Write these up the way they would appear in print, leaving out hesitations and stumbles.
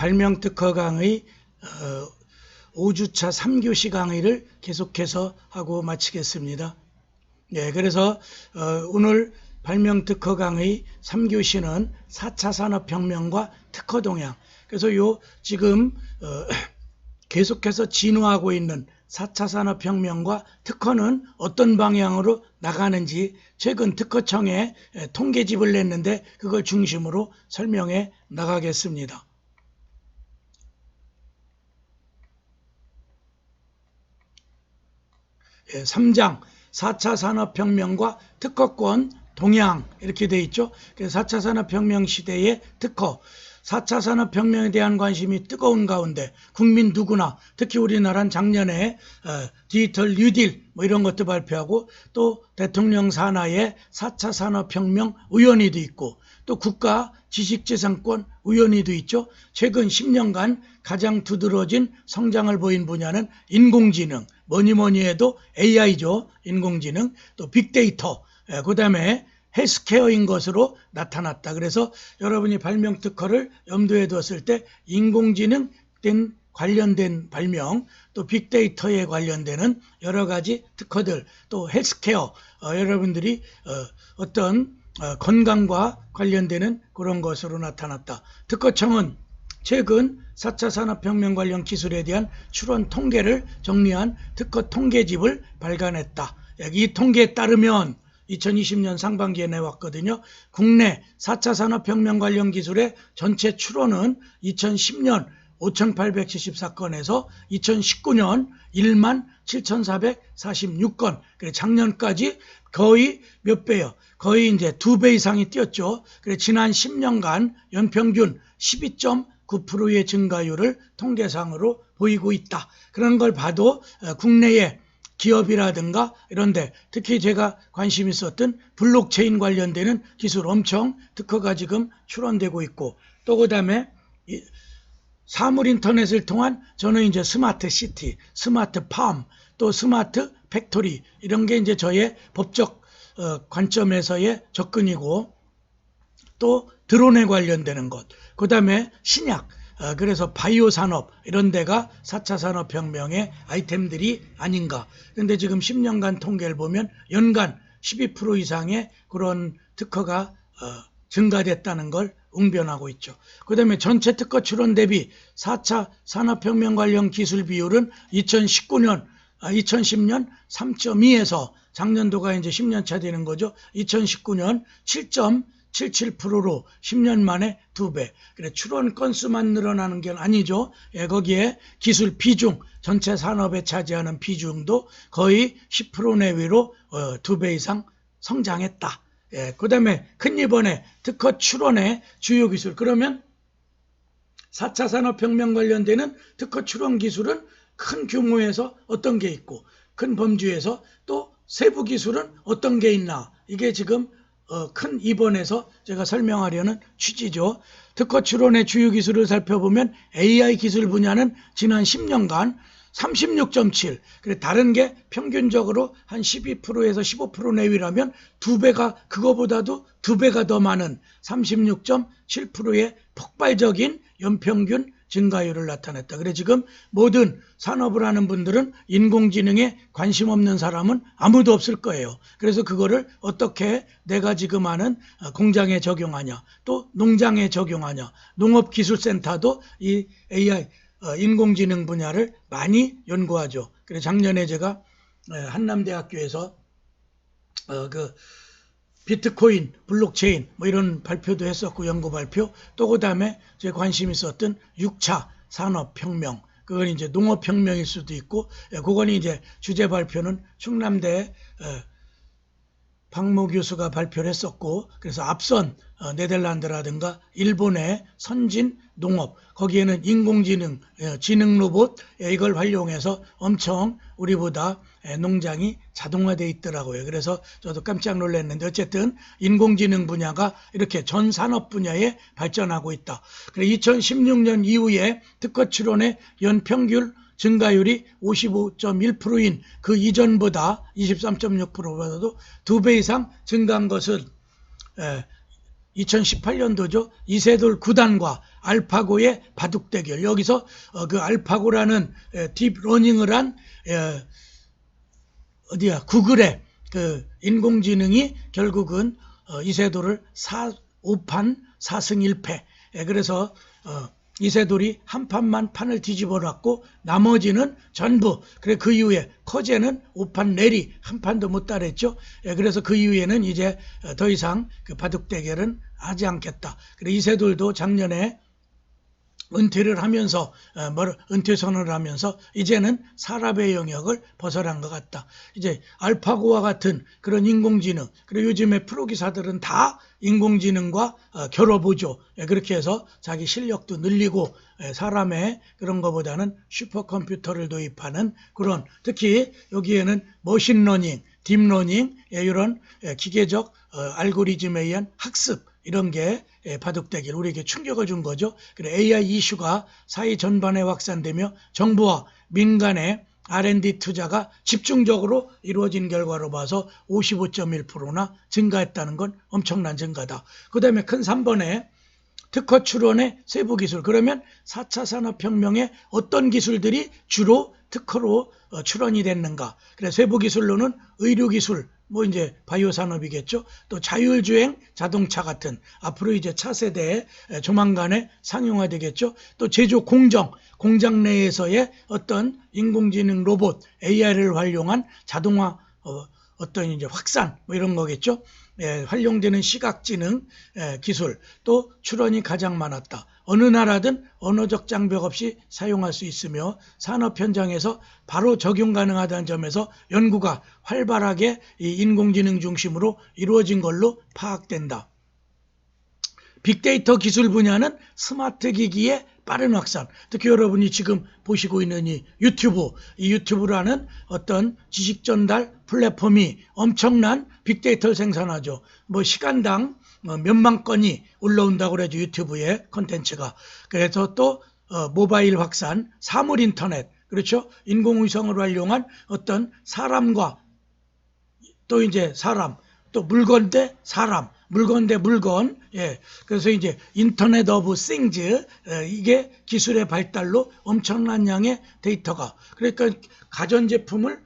발명특허 강의 5주차 3교시 강의를 계속해서 하고 마치겠습니다. 네, 그래서 오늘 발명특허 강의 3교시는 4차 산업혁명과 특허 동향. 그래서 지금 계속해서 진화하고 있는 4차 산업혁명과 특허는 어떤 방향으로 나가는지 최근 특허청에 통계집을 냈는데 그걸 중심으로 설명해 나가겠습니다. 3장 4차 산업혁명과 특허권 동향 이렇게 돼 있죠. 그래서 4차 산업혁명 시대의 특허, 4차 산업혁명에 대한 관심이 뜨거운 가운데 국민 누구나, 특히 우리나라는 작년에 디지털 뉴딜 뭐 이런 것도 발표하고, 또 대통령 산하에 4차 산업혁명 의원회도 있고, 또 국가 지식재산권 의원회도 있죠. 최근 10년간 가장 두드러진 성장을 보인 분야는 인공지능, 뭐니 해도 AI죠. 인공지능, 또 빅데이터, 그 다음에 헬스케어인 것으로 나타났다. 그래서 여러분이 발명특허를 염두에 두었을 때 인공지능 관련된 발명, 또 빅데이터에 관련되는 여러 가지 특허들, 또 헬스케어, 여러분들이 어떤 건강과 관련되는 그런 것으로 나타났다. 특허청은 최근 4차 산업혁명 관련 기술에 대한 출원 통계를 정리한 특허 통계집을 발간했다. 이 통계에 따르면 2020년 상반기에 내왔거든요. 국내 4차 산업혁명 관련 기술의 전체 출원은 2010년 5,874건에서 2019년 17,446건. 그래 작년까지 거의 몇 배요? 거의 이제 2배 이상이 뛰었죠. 그래 지난 10년간 연평균 12.9%의 증가율을 통계상으로 보이고 있다. 그런 걸 봐도 국내의 기업이라든가 이런데, 특히 제가 관심 있었던 블록체인 관련되는 기술 엄청 특허가 지금 출원되고 있고, 또 그 다음에 사물 인터넷을 통한 저는 이제 스마트 시티, 스마트 팜, 또 스마트 팩토리, 이런 게 이제 저의 법적 관점에서의 접근이고, 또 드론에 관련되는 것, 그 다음에 신약, 그래서 바이오 산업 이런 데가 4차 산업혁명의 아이템들이 아닌가. 그런데 지금 10년간 통계를 보면 연간 12% 이상의 그런 특허가 증가됐다는 걸 웅변하고 있죠. 그 다음에 전체 특허 출원 대비 4차 산업혁명 관련 기술 비율은 2010년 3.2에서 작년도가 이제 10년 차 되는 거죠. 2019년 7.77%로 10년 만에 2배. 그래 출원 건수만 늘어나는 게 아니죠. 거기에 기술 비중, 전체 산업에 차지하는 비중도 거의 10% 내외로 2배 이상 성장했다. 그 다음에 큰 이번에 특허 출원의 주요 기술, 그러면 4차 산업혁명 관련되는 특허 출원 기술은 큰 규모에서 어떤 게 있고, 큰 범주에서 또 세부 기술은 어떤 게 있나, 이게 지금 큰 입원에서 제가 설명하려는 취지죠. 특허 출원의 주요 기술을 살펴보면 AI 기술 분야는 지난 10년간 36.7, 그래 다른 게 평균적으로 한 12%에서 15% 내외라면 그거보다도 2배가 더 많은 36.7%의 폭발적인 연평균 증가율을 나타냈다. 그래 지금 모든 산업을 하는 분들은 인공지능에 관심 없는 사람은 아무도 없을 거예요. 그래서 그거를 어떻게 내가 지금 하는 공장에 적용하냐, 또 농장에 적용하냐, 농업기술센터도 이 AI 인공지능 분야를 많이 연구하죠. 그래서 작년에 제가 한남대학교에서 그 비트코인, 블록체인 뭐 이런 발표도 했었고, 연구 발표, 또 그 다음에 제 관심 있었던 6차 산업혁명, 그건 이제 농업혁명일 수도 있고, 그건 이제 주제 발표는 충남대 박모 교수가 발표를 했었고, 그래서 앞선 네덜란드라든가 일본의 선진 농업, 거기에는 인공지능, 지능 로봇 이걸 활용해서 엄청 우리보다 농장이 자동화되어 있더라고요. 그래서 저도 깜짝 놀랐는데, 어쨌든 인공지능 분야가 이렇게 전 산업 분야에 발전하고 있다. 2016년 이후에 특허 출원의 연평균 증가율이 55.1%인 그 이전보다 23.6%보다도 2배 이상 증가한 것은 2018년도죠. 이세돌 9단과 알파고의 바둑 대결. 여기서 그 알파고라는 딥러닝을 한 구글의 그 인공지능이 결국은 이세돌을 5판 4승 1패. 그래서 이세돌이 한 판만 판을 뒤집어 놨고 나머지는 전부 그 이후에 커제는 5판 내리 한 판도 못 따냈죠. 그래서 그 이후에는 이제 더 이상 그 바둑 대결은 하지 않겠다. 그래 이세돌도 작년에 은퇴를 하면서 은퇴 선언을 하면서 이제는 사람의 영역을 벗어난 것 같다. 이제 알파고와 같은 그런 인공지능, 그리고 요즘에 프로기사들은 다 인공지능과 결합보죠. 그렇게 해서 자기 실력도 늘리고 사람의 그런 것보다는 슈퍼컴퓨터를 도입하는 그런, 특히 여기에는 머신러닝, 딥러닝 이런 기계적 알고리즘에 의한 학습, 이런 게 바둑 대결 우리에게 충격을 준 거죠. 그래 AI 이슈가 사회 전반에 확산되며 정부와 민간의 R&D 투자가 집중적으로 이루어진 결과로 봐서 55.1%나 증가했다는 건 엄청난 증가다. 그 다음에 큰 3번에 특허 출원의 세부 기술. 그러면 4차 산업혁명에 어떤 기술들이 주로 특허로 출원이 됐는가. 그래 세부 기술로는 의료기술, 뭐 이제 바이오 산업이겠죠. 또 자율주행 자동차 같은 앞으로 이제 차세대에 조만간에 상용화되겠죠. 또 제조 공장 내에서의 어떤 인공지능 로봇 AI를 활용한 자동화 어떤 이제 확산 뭐 이런 거겠죠. 활용되는 시각지능 기술 또 출원이 가장 많았다. 어느 나라든 언어적 장벽 없이 사용할 수 있으며 산업 현장에서 바로 적용 가능하다는 점에서 연구가 활발하게 이 인공지능 중심으로 이루어진 걸로 파악된다. 빅데이터 기술 분야는 스마트 기기의 빠른 확산, 특히 여러분이 지금 보시고 있는 이 유튜브라는 어떤 지식 전달 플랫폼이 엄청난 빅데이터를 생산하죠. 뭐 시간당 몇만 건이 올라온다고 그러죠. 유튜브에 콘텐츠가. 그래서 또 모바일 확산, 사물 인터넷, 그렇죠. 인공위성을 활용한 어떤 사람과 또 이제 사람, 또 물건 대 사람, 물건 대 물건, 그래서 이제 인터넷 오브 싱즈, 이게 기술의 발달로 엄청난 양의 데이터가, 그러니까 가전제품을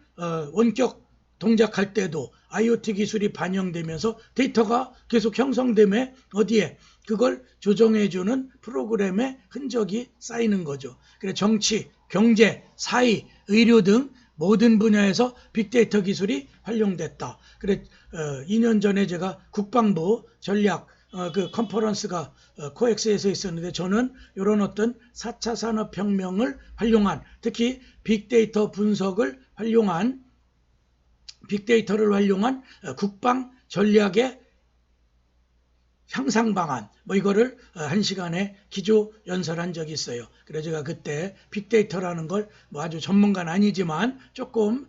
원격 동작할 때도 IoT 기술이 반영되면서 데이터가 계속 형성되며 어디에 그걸 조정해주는 프로그램의 흔적이 쌓이는 거죠. 그래서 정치, 경제, 사회, 의료 등 모든 분야에서 빅데이터 기술이 활용됐다. 그래 2년 전에 제가 국방부 전략 그 컨퍼런스가 코엑스에서 있었는데 저는 이런 어떤 4차 산업혁명을 활용한, 특히 빅데이터 분석을 활용한, 빅데이터를 활용한 국방 전략의 향상 방안, 뭐 이거를 1시간에 기조 연설한 적이 있어요. 그래서 제가 그때 빅데이터라는 걸 뭐 아주 전문가는 아니지만 조금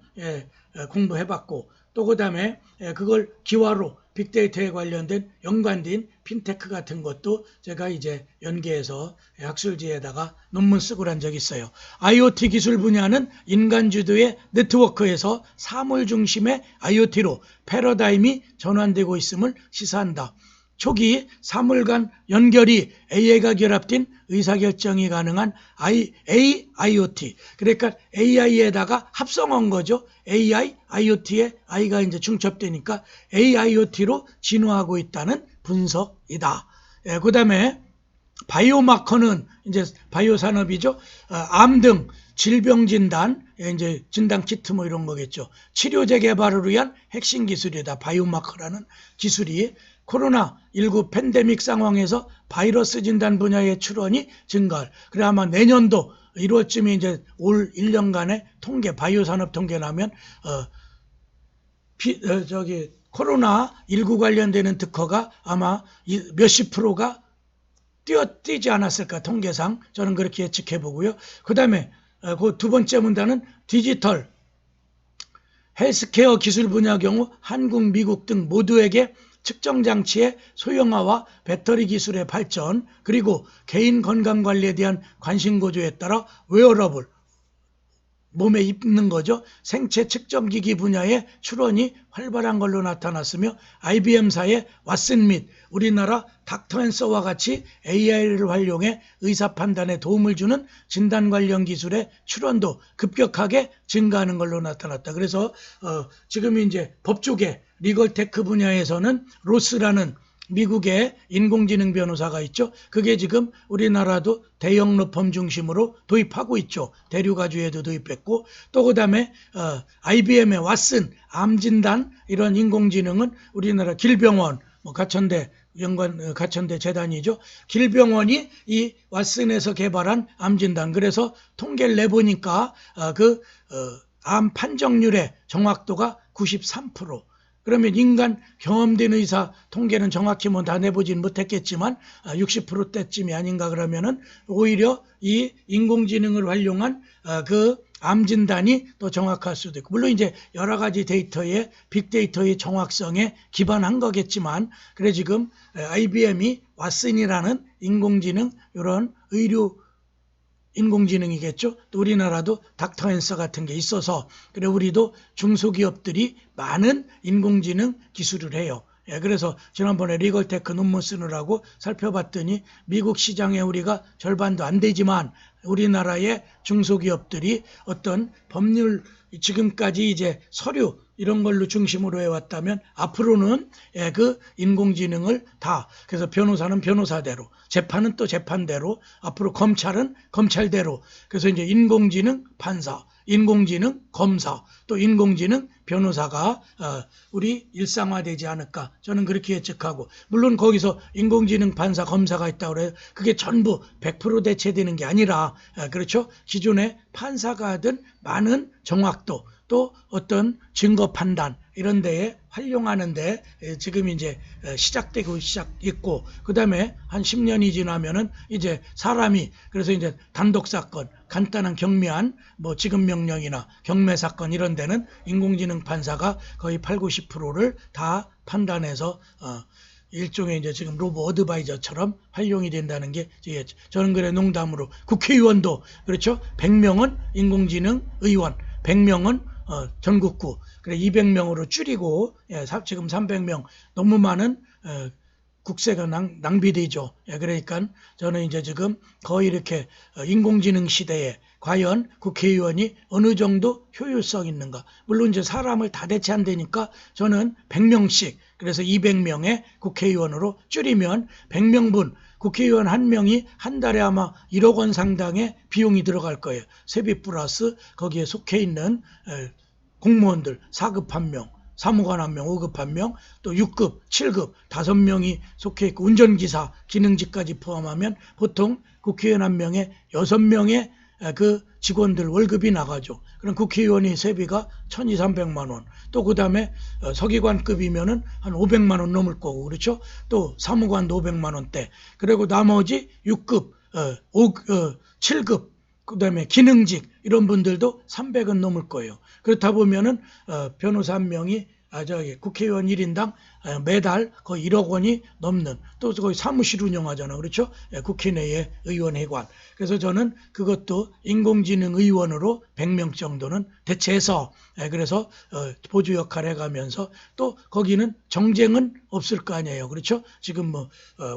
공부해봤고, 또 그 다음에 그걸 기화로 빅데이터에 관련된 연관된 핀테크 같은 것도 제가 이제 연계해서 학술지에다가 논문 쓰고 한 적이 있어요. IoT 기술 분야는 인간 주도의 네트워크에서 사물 중심의 IoT로 패러다임이 전환되고 있음을 시사한다. 초기 사물 간 연결이 AI가 결합된 의사결정이 가능한 AIoT. 그러니까 AI에다가 합성한 거죠. AI, IoT에 I가 이제 중첩되니까 AIoT로 진화하고 있다는 분석이다. 그 다음에 바이오마커는 이제 바이오 산업이죠. 암 등 질병 진단, 이제 진단 키트 뭐 이런 거겠죠. 치료제 개발을 위한 핵심 기술이다. 바이오마커라는 기술이 코로나19 팬데믹 상황에서 바이러스 진단 분야의 출원이 증가. 그래 아마 내년도 1월쯤에 이제 올 1년간의 통계, 바이오 산업 통계 나면 코로나19 관련되는 특허가 아마 몇십 프로가 뛰지 않았을까, 통계상. 저는 그렇게 예측해 보고요. 그 다음에 그 두 번째 문단은 디지털 헬스케어 기술 분야 경우 한국, 미국 등 모두에게 측정 장치의 소형화와 배터리 기술의 발전, 그리고 개인 건강 관리에 대한 관심 고조에 따라 웨어러블, 몸에 입는 거죠. 생체 측정기기 분야의 출원이 활발한 걸로 나타났으며 IBM사의 왓슨 및 우리나라 닥터앤서와 같이 AI를 활용해 의사 판단에 도움을 주는 진단 관련 기술의 출원도 급격하게 증가하는 걸로 나타났다. 그래서 지금 이제 법조계 리걸테크 분야에서는 로스라는 미국의 인공지능 변호사가 있죠. 그게 지금 우리나라도 대형 로펌 중심으로 도입하고 있죠. 대륙아주에도 도입했고, 또 그다음에 IBM의 왓슨 암진단 이런 인공지능은 우리나라 길병원 가천대 가천대 재단이죠. 길병원이 이 왓슨에서 개발한 암진단, 그래서 통계를 내보니까 암 판정률의 정확도가 93%. 그러면 인간 경험된 의사 통계는 정확히 다 내보진 못했겠지만 60%대쯤이 아닌가. 그러면은 오히려 이 인공지능을 활용한 그 암진단이 더 정확할 수도 있고, 물론 이제 여러 가지 데이터의 빅데이터의 정확성에 기반한 거겠지만, 그래 지금 IBM이 왓슨이라는 인공지능, 이런 의료 인공지능이겠죠. 또 우리나라도 닥터앤서 같은 게 있어서, 그래 우리도 중소기업들이 많은 인공지능 기술을 해요. 그래서 지난번에 리걸테크 논문 쓰느라고 살펴봤더니 미국 시장에 우리가 절반도 안 되지만 우리나라의 중소기업들이 어떤 법률, 지금까지 이제 서류 이런 걸로 중심으로 해왔다면 앞으로는 그 인공지능을 다, 그래서 변호사는 변호사대로, 재판은 또 재판대로, 앞으로 검찰은 검찰대로, 그래서 이제 인공지능 판사, 인공지능 검사, 또 인공지능 변호사가 우리 일상화되지 않을까, 저는 그렇게 예측하고, 물론 거기서 인공지능 판사 검사가 있다고 그래요. 그게 전부 100% 대체되는 게 아니라, 그렇죠, 기존의 판사가 하던 많은 정확도, 또 어떤 증거 판단 이런 데에 활용하는데 지금 이제 시작되고 있고, 그 다음에 한 10년이 지나면은 이제 사람이, 그래서 이제 단독 사건, 간단한 경미한 지급 명령이나 경매 사건 이런 데는 인공지능 판사가 거의 80~90%를 다 판단해서 일종의 이제 지금 로보 어드바이저처럼 활용이 된다는 게, 저는 그래 농담으로, 국회의원도 그렇죠, 100명은 인공지능 의원, 100명은 전국구, 그래 200명으로 줄이고, 지금 300명 너무 많은 국세가 낭비되죠. 그러니까 저는 이제 지금 거의 이렇게 인공지능 시대에 과연 국회의원이 어느 정도 효율성 있는가. 물론 이제 사람을 다 대체 안 되니까 저는 100명씩, 그래서 200명의 국회의원으로 줄이면 100명분 국회의원 한 명이 한 달에 아마 1억 원 상당의 비용이 들어갈 거예요. 세비 플러스 거기에 속해 있는 공무원들 4급 1명, 사무관 1명, 5급 1명, 또 6급, 7급 5명이 속해 있고, 운전기사 기능직까지 포함하면 보통 국회의원 한 명에 6명의 그 직원들 월급이 나가죠. 그럼 국회의원이 세비가 1,200~300만 원, 또 그 다음에 서기관급이면은 한 500만 원 넘을 거고, 그렇죠? 또 사무관도 500만 원대, 그리고 나머지 6급, 7급, 그 다음에 기능직 이런 분들도 300은 넘을 거예요. 그렇다 보면은 변호사 한 명이 국회의원 1인당 매달 거의 1억 원이 넘는, 또 거의 사무실 운영하잖아, 그렇죠? 국회 내의 의원회관. 그래서 저는 그것도 인공지능 의원으로 100명 정도는 대체해서, 그래서 보조 역할을 해가면서, 또 거기는 정쟁은 없을 거 아니에요, 그렇죠? 지금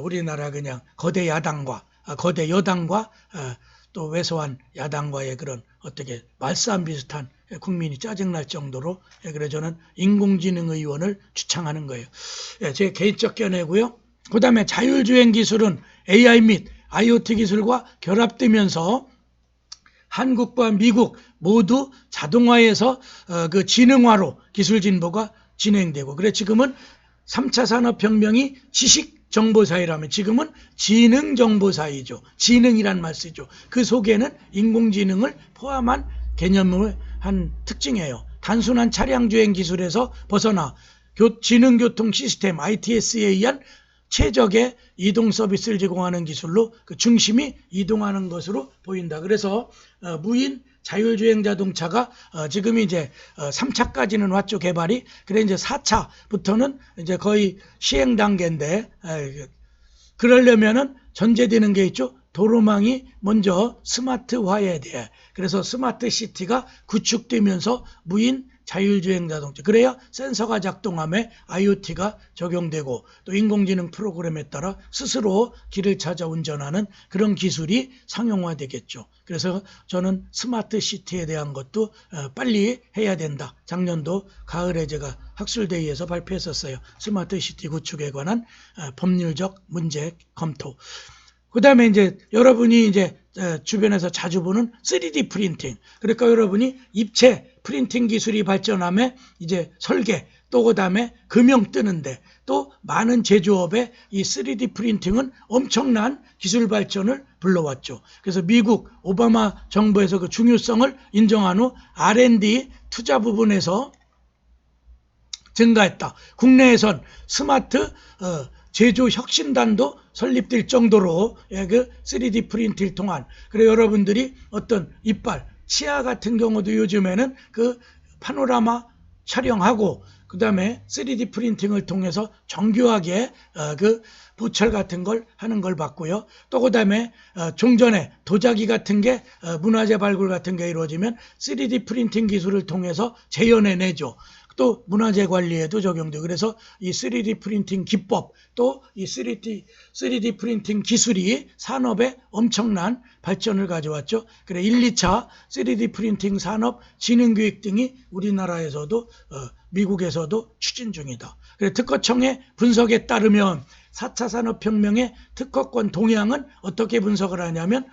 우리나라 그냥 거대 야당과 거대 여당과 또 왜소한 야당과의 그런 어떻게 말싸움 비슷한, 국민이 짜증날 정도로, 그래서 저는 인공지능 의원을 주창하는 거예요. 제 개인적 견해고요. 그 다음에 자율주행 기술은 AI 및 IoT 기술과 결합되면서 한국과 미국 모두 자동화에서 그 지능화로 기술 진보가 진행되고, 그래 지금은 3차 산업혁명이 지식정보사회라면 지금은 지능정보사회죠. 지능이란 말 쓰죠. 그 속에는 인공지능을 포함한 개념을 한 특징이에요. 단순한 차량주행 기술에서 벗어나 지능교통 시스템 ITS에 의한 최적의 이동 서비스를 제공하는 기술로 그 중심이 이동하는 것으로 보인다. 그래서 무인 자율주행 자동차가 지금 이제 3차까지는 왔죠, 개발이. 그래 이제 4차부터는 이제 거의 시행 단계인데, 그러려면은 전제되는 게 있죠. 도로망이 먼저 스마트화해야 돼. 그래서 스마트 시티가 구축되면서 무인 자율주행 자동차, 그래야 센서가 작동하며 IoT가 적용되고 또 인공지능 프로그램에 따라 스스로 길을 찾아 운전하는 그런 기술이 상용화되겠죠. 그래서 저는 스마트 시티에 대한 것도 빨리 해야 된다. 작년도 가을에 제가 학술대회에서 발표했었어요. 스마트 시티 구축에 관한 법률적 문제 검토. 그 다음에 이제 여러분이 이제 주변에서 자주 보는 3D 프린팅. 그러니까 여러분이 입체 프린팅 기술이 발전하며 이제 설계, 또 그 다음에 금형 뜨는데 또 많은 제조업에 이 3D 프린팅은 엄청난 기술 발전을 불러왔죠. 그래서 미국 오바마 정부에서 그 중요성을 인정한 후 R&D 투자 부분에서 증가했다. 국내에선 스마트 제조 혁신단도 설립될 정도로 그 3D 프린팅을 통한, 그래 여러분들이 어떤 이빨, 치아 같은 경우도 요즘에는 그 파노라마 촬영하고 그 다음에 3D 프린팅을 통해서 정교하게 그 보철 같은 걸 하는 걸 봤고요. 또 그 다음에 종전에 도자기 같은 게 문화재 발굴 같은 게 이루어지면 3D 프린팅 기술을 통해서 재현해내죠. 또 문화재 관리에도 적용되고, 그래서 이 3D 프린팅 기법 또 이 3D 프린팅 기술이 산업에 엄청난 발전을 가져왔죠. 그래 1, 2차 3D 프린팅 산업 진흥교육 등이 우리나라에서도 미국에서도 추진 중이다. 그래 특허청의 분석에 따르면 4차 산업혁명의 특허권 동향은 어떻게 분석을 하냐면,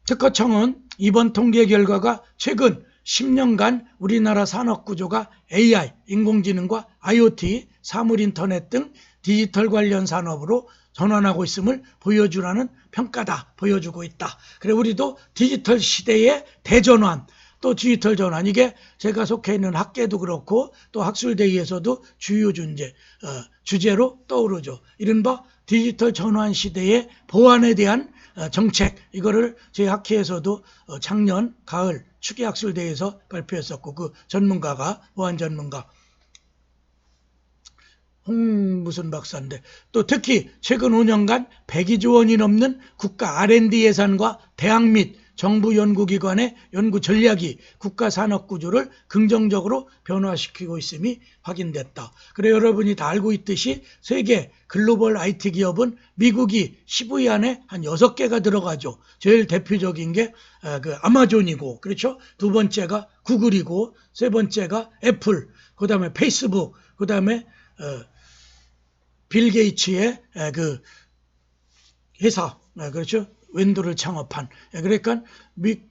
특허청은 이번 통계 결과가 최근 10년간 우리나라 산업구조가 AI, 인공지능과 IoT, 사물인터넷 등 디지털 관련 산업으로 전환하고 있음을 보여주라는 평가다. 보여주고 있다. 그래 우리도 디지털 시대의 대전환, 또 디지털 전환, 이게 제가 속해 있는 학계도 그렇고 또 학술대회에서도 주요 주제로 떠오르죠. 이른바 디지털 전환 시대의 보안에 대한 정책, 이거를 저희 학회에서도 작년 가을 추계학술대회에서 발표했었고, 그 전문가가 보안 전문가 무슨 박사인데, 또 특히 최근 5년간 102조 원이 넘는 국가 R&D 예산과 대학 및 정부 연구기관의 연구 전략이 국가 산업 구조를 긍정적으로 변화시키고 있음이 확인됐다. 그래 여러분이 다 알고 있듯이 세계 글로벌 IT 기업은 미국이 10위 안에 한 6개가 들어가죠. 제일 대표적인 게 그 아마존이고, 그렇죠? 두 번째가 구글이고, 세 번째가 애플, 그 다음에 페이스북, 그 다음에 빌 게이츠의 그 회사, 그렇죠? 윈도를 창업한. 그러니까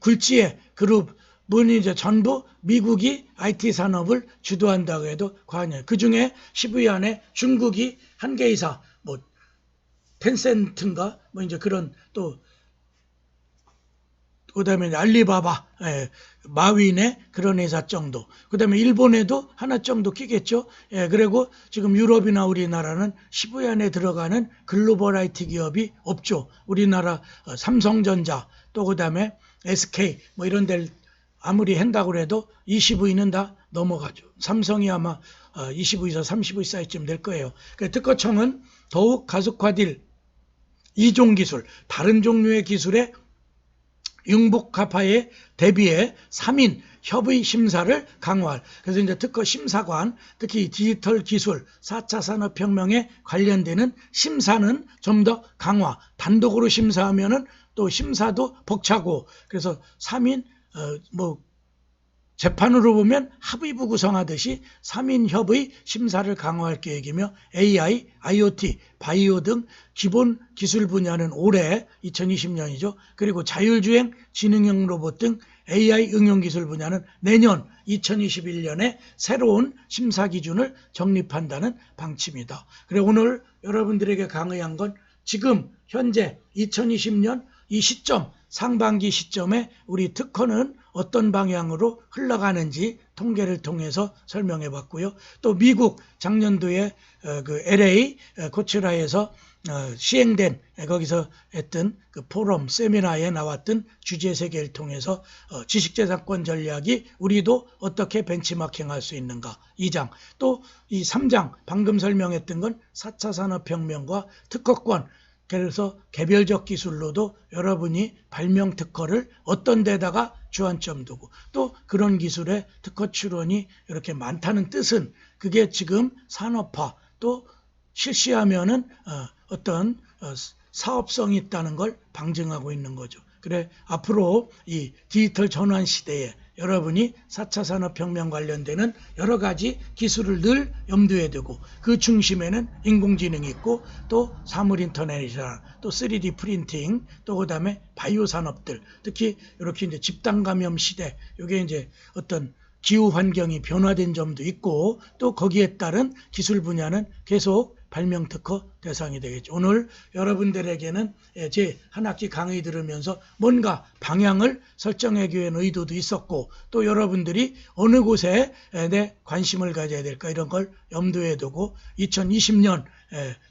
굴지의 그룹은 이제 전부 미국이 IT 산업을 주도한다고 해도 과언이에요. 그 중에 10위 안에 중국이 한 개 이상, 뭐 텐센트인가, 뭐 이제 그런, 또 그다음에 알리바바, 마윈의 그런 회사 정도. 그다음에 일본에도 하나 정도 끼겠죠. 그리고 지금 유럽이나 우리나라는 10위 안에 들어가는 글로벌 IT 기업이 없죠. 우리나라 삼성전자, 또 그다음에 SK 뭐 이런 데를 아무리 한다고 해도 20위는 다 넘어가죠. 삼성이 아마 20위에서 30위 사이쯤 될 거예요. 특허청은 더욱 가속화될 이종 기술, 다른 종류의 기술에 융복합화에 대비해 3인 협의 심사를 강화할. 그래서 이제 특허 심사관, 특히 디지털 기술, 4차 산업혁명에 관련되는 심사는 좀 더 강화. 단독으로 심사하면은 또 심사도 벅차고, 그래서 3인 재판으로 보면 합의부 구성하듯이 3인 협의 심사를 강화할 계획이며, AI, IoT, 바이오 등 기본 기술 분야는 올해 2020년이죠. 그리고 자율주행, 지능형 로봇 등 AI 응용 기술 분야는 내년 2021년에 새로운 심사 기준을 정립한다는 방침이다. 그래 오늘 여러분들에게 강의한 건 지금 현재 2020년 이 시점, 상반기 시점에 우리 특허는 어떤 방향으로 흘러가는지 통계를 통해서 설명해 봤고요. 또 미국 작년도에 그 LA 코츠라에서 시행된, 거기서 했던 그 포럼 세미나에 나왔던 주제 세계를 통해서 지식재산권 전략이 우리도 어떻게 벤치마킹할 수 있는가 2장, 또 이 3장 방금 설명했던 건 4차 산업혁명과 특허권, 그래서 개별적 기술로도 여러분이 발명 특허를 어떤 데다가 주안점 두고 또 그런 기술의 특허 출원이 이렇게 많다는 뜻은 그게 지금 산업화 또 실시하면은 어떤 사업성이 있다는 걸 방증하고 있는 거죠. 그래 앞으로 이 디지털 전환 시대에 여러분이 4차 산업혁명 관련되는 여러 가지 기술을 늘 염두에 두고 그 중심에는 인공지능이 있고 또 사물 인터넷이나 또 3D 프린팅 또 그다음에 바이오 산업들 특히 이렇게 이제 집단 감염 시대 이게 이제 어떤 기후 환경이 변화된 점도 있고 또 거기에 따른 기술 분야는 계속 발명 특허 대상이 되겠죠. 오늘 여러분들에게는 제 한 학기 강의 들으면서 뭔가 방향을 설정하기 위한 의도도 있었고 또 여러분들이 어느 곳에 내 관심을 가져야 될까 이런 걸 염두에 두고 2020년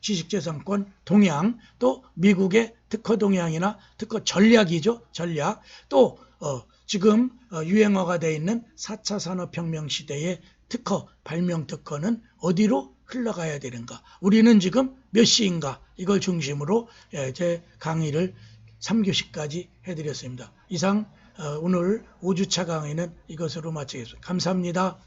지식재산권 동향 또 미국의 특허 동향이나 특허 전략이죠. 전략 또 지금 유행어가 되어 있는 4차 산업혁명 시대의 특허, 발명 특허는 어디로 흘러가야 되는가? 우리는 지금 몇 시인가? 이걸 중심으로 제 강의를 3교시까지 해드렸습니다. 이상 오늘 5주차 강의는 이것으로 마치겠습니다. 감사합니다.